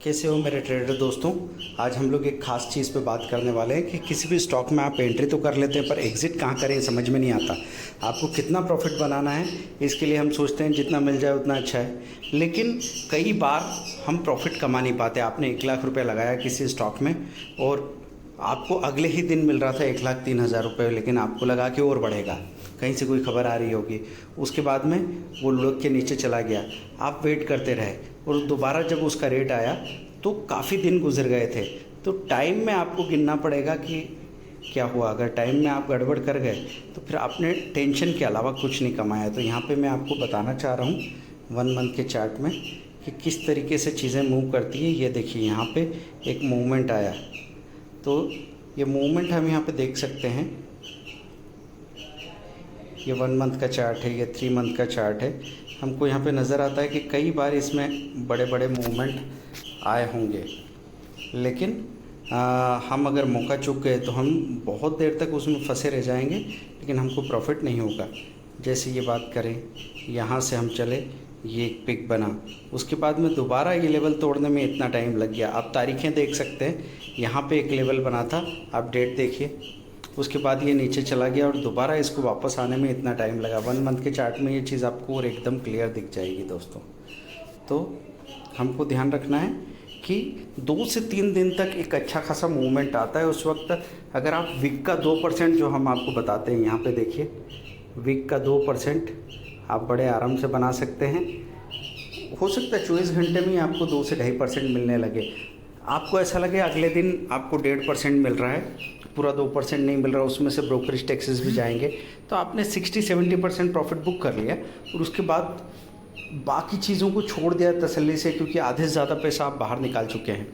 कैसे हो मेरे ट्रेडर दोस्तों। आज हम लोग एक ख़ास चीज़ पे बात करने वाले हैं कि किसी भी स्टॉक में आप एंट्री तो कर लेते हैं पर एग्ज़िट कहाँ करें समझ में नहीं आता। आपको कितना प्रॉफिट बनाना है इसके लिए हम सोचते हैं जितना मिल जाए उतना अच्छा है, लेकिन कई बार हम प्रॉफिट कमा नहीं पाते। आपने 1,00,000 रुपये लगाया किसी स्टॉक में और आपको अगले ही दिन मिल रहा था 1,03,000 रुपये, लेकिन आपको लगा कि और बढ़ेगा, कहीं से कोई खबर आ रही होगी। उसके बाद में वो लुढ़क के नीचे चला गया, आप वेट करते रहे और दोबारा जब उसका रेट आया तो काफ़ी दिन गुजर गए थे। तो टाइम में आपको गिनना पड़ेगा कि क्या हुआ। अगर टाइम में आप गड़बड़ कर गए तो फिर आपने टेंशन के अलावा कुछ नहीं कमाया। तो यहाँ पे मैं आपको बताना चाह रहा हूँ 1 मंथ के चार्ट में कि किस तरीके से चीज़ें मूव करती हैं। ये देखिए यहाँ पे एक मूवमेंट आया, तो ये मूवमेंट हम यहाँ पे देख सकते हैं। ये 1 मंथ का चार्ट है, ये 3 मंथ का चार्ट है। हमको यहाँ पे नज़र आता है कि कई बार इसमें बड़े बड़े मूवमेंट आए होंगे, लेकिन हम अगर मौका चूक गए तो हम बहुत देर तक उसमें फंसे रह जाएंगे, लेकिन हमको प्रॉफिट नहीं होगा। जैसे ये बात करें, यहाँ से हम चले, ये एक पिक बना, उसके बाद में दोबारा ये लेवल तोड़ने में इतना टाइम लग गया। आप तारीखें देख सकते हैं, यहाँ पे एक लेवल बना था, आप डेट देखिए। उसके बाद ये नीचे चला गया और दोबारा इसको वापस आने में इतना टाइम लगा। 1 मंथ के चार्ट में ये चीज़ आपको और एकदम क्लियर दिख जाएगी दोस्तों। तो हमको ध्यान रखना है कि 2 से 3 दिन तक एक अच्छा खासा मूवमेंट आता है। उस वक्त अगर आप वीक का 2% जो हम आपको बताते हैं, यहाँ पे देखिए वीक का 2% आप बड़े आराम से बना सकते हैं। हो सकता है 24 घंटे में ही आपको 2 से 2.5% मिलने लगे। आपको ऐसा लगे अगले दिन आपको 1.5% मिल रहा है, पूरा 2% नहीं मिल रहा, उसमें से ब्रोकरेज टैक्सेस भी जाएंगे, तो आपने 60-70% प्रॉफिट बुक कर लिया और उसके बाद बाकी चीज़ों को छोड़ दिया तसल्ली से, क्योंकि आधे से ज़्यादा पैसा आप बाहर निकाल चुके हैं।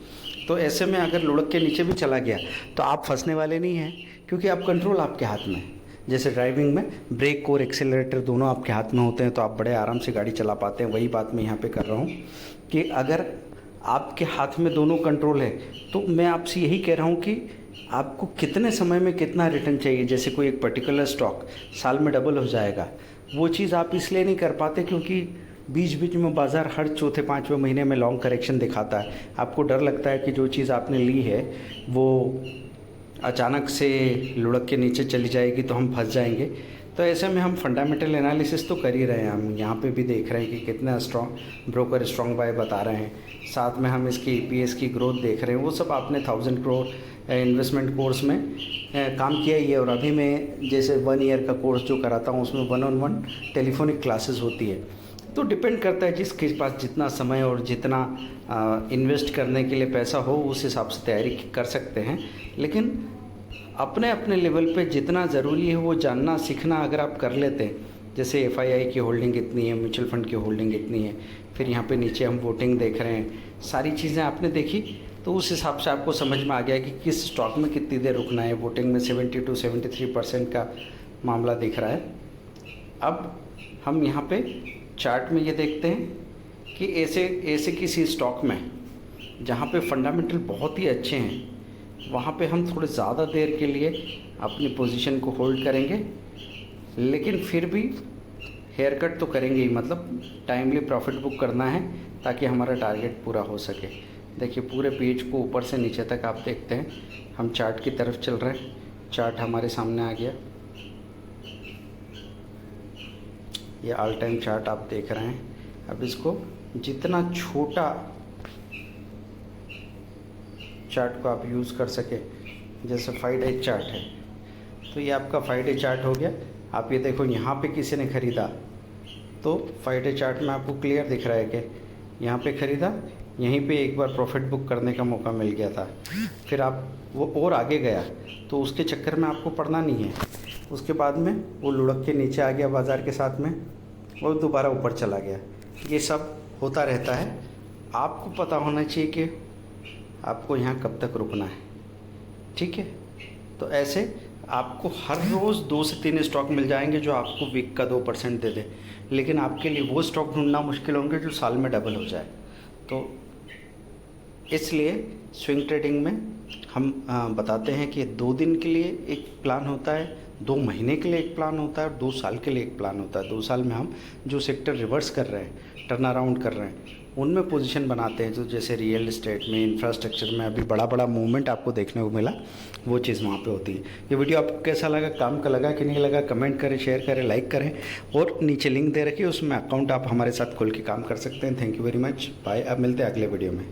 तो ऐसे में अगर लुढ़क के नीचे भी चला गया तो आप फंसने वाले नहीं हैं, क्योंकि आप कंट्रोल आपके हाथ में है। जैसे ड्राइविंग में ब्रेक और एक्सेलरेटर दोनों आपके हाथ में होते हैं, तो आप बड़े आराम से गाड़ी चला पाते हैं। वही बात मैं यहाँ पे कर रहा हूँ कि अगर आपके हाथ में दोनों कंट्रोल है तो मैं आपसे यही कह रहा हूँ कि आपको कितने समय में कितना रिटर्न चाहिए। जैसे कोई एक पर्टिकुलर स्टॉक साल में डबल हो जाएगा, वो चीज़ आप इसलिए नहीं कर पाते क्योंकि बीच बीच में बाज़ार हर चौथे 5वें महीने में लॉन्ग करेक्शन दिखाता है। आपको डर लगता है कि जो चीज़ आपने ली है वो अचानक से लुढ़क के नीचे चली जाएगी तो हम फंस जाएंगे। तो ऐसे में हम फंडामेंटल एनालिसिस तो कर ही रहे हैं। हम यहाँ पे भी देख रहे हैं कि कितना स्ट्रॉन्ग ब्रोकर स्ट्रॉन्ग बाय बता रहे हैं, साथ में हम इसकी EPS की ग्रोथ देख रहे हैं। वो सब आपने 1000 करोड़ इन्वेस्टमेंट कोर्स में काम किया ही है। और अभी मैं जैसे 1 ईयर का कोर्स जो कराता हूँ उसमें 1-on-1 टेलीफोनिक क्लासेस होती है। तो डिपेंड करता है जिसके पास जितना समय और जितना इन्वेस्ट करने के लिए पैसा हो उस हिसाब से तैयारी कर सकते हैं। लेकिन अपने अपने लेवल पे जितना ज़रूरी है वो जानना सीखना अगर आप कर लेते हैं, जैसे FII की होल्डिंग इतनी है, म्यूचुअल फंड की होल्डिंग इतनी है, फिर यहाँ पे नीचे हम वोटिंग देख रहे हैं, सारी चीज़ें आपने देखी, तो उस हिसाब से आपको समझ में आ गया कि किस स्टॉक में कितनी देर रुकना है। वोटिंग में 70-73% का मामला दिख रहा है। अब हम यहाँ पे चार्ट में ये देखते हैं कि ऐसे किसी स्टॉक में जहाँ पे फंडामेंटल बहुत ही अच्छे हैं, वहाँ पे हम थोड़े ज़्यादा देर के लिए अपनी पोजीशन को होल्ड करेंगे, लेकिन फिर भी हेयर कट तो करेंगे ही, मतलब टाइमली प्रॉफिट बुक करना है ताकि हमारा टारगेट पूरा हो सके। देखिए पूरे पेज को ऊपर से नीचे तक आप देखते हैं। हम चार्ट की तरफ चल रहे हैं, चार्ट हमारे सामने आ गया। ये ऑल टाइम चार्ट आप देख रहे हैं। अब इसको जितना छोटा चार्ट को आप यूज़ कर सके, जैसे 5 डे चार्ट है, तो ये आपका 5 डे चार्ट हो गया। आप ये देखो यहाँ पे किसी ने ख़रीदा, तो 5 डे चार्ट में आपको क्लियर दिख रहा है कि यहाँ पे ख़रीदा, यहीं पे एक बार प्रॉफिट बुक करने का मौका मिल गया था। फिर आप वो और आगे गया तो उसके चक्कर में आपको पड़ना नहीं है। उसके बाद में वो लुढ़क के नीचे आ गया बाज़ार के साथ में और दोबारा ऊपर चला गया। ये सब होता रहता है। आपको पता होना चाहिए कि आपको यहाँ कब तक रुकना है, ठीक है। तो ऐसे आपको हर रोज़ 2 से 3 स्टॉक मिल जाएंगे जो आपको वीक का 2% दे दे, लेकिन आपके लिए वो स्टॉक ढूंढना मुश्किल होंगे जो साल में डबल हो जाए। तो इसलिए स्विंग ट्रेडिंग में हम बताते हैं कि 2 दिन के लिए एक प्लान होता है, 2 महीने के लिए एक प्लान होता है और 2 साल के लिए एक प्लान होता है। 2 साल में हम जो सेक्टर रिवर्स कर रहे हैं, टर्न अराउंड कर रहे हैं, उनमें पोजीशन बनाते हैं, जो जैसे रियल इस्टेट में, इंफ्रास्ट्रक्चर में अभी बड़ा बड़ा मूवमेंट आपको देखने को मिला, वो चीज़ वहाँ पे होती है। ये वीडियो आपको कैसा लगा, काम का लगा कि नहीं लगा, कमेंट करें, शेयर करें, लाइक करें, और नीचे लिंक दे रखी है, उसमें अकाउंट आप हमारे साथ खोल के काम कर सकते हैं। Thank you very much, bye. अब मिलते हैं अगले वीडियो में।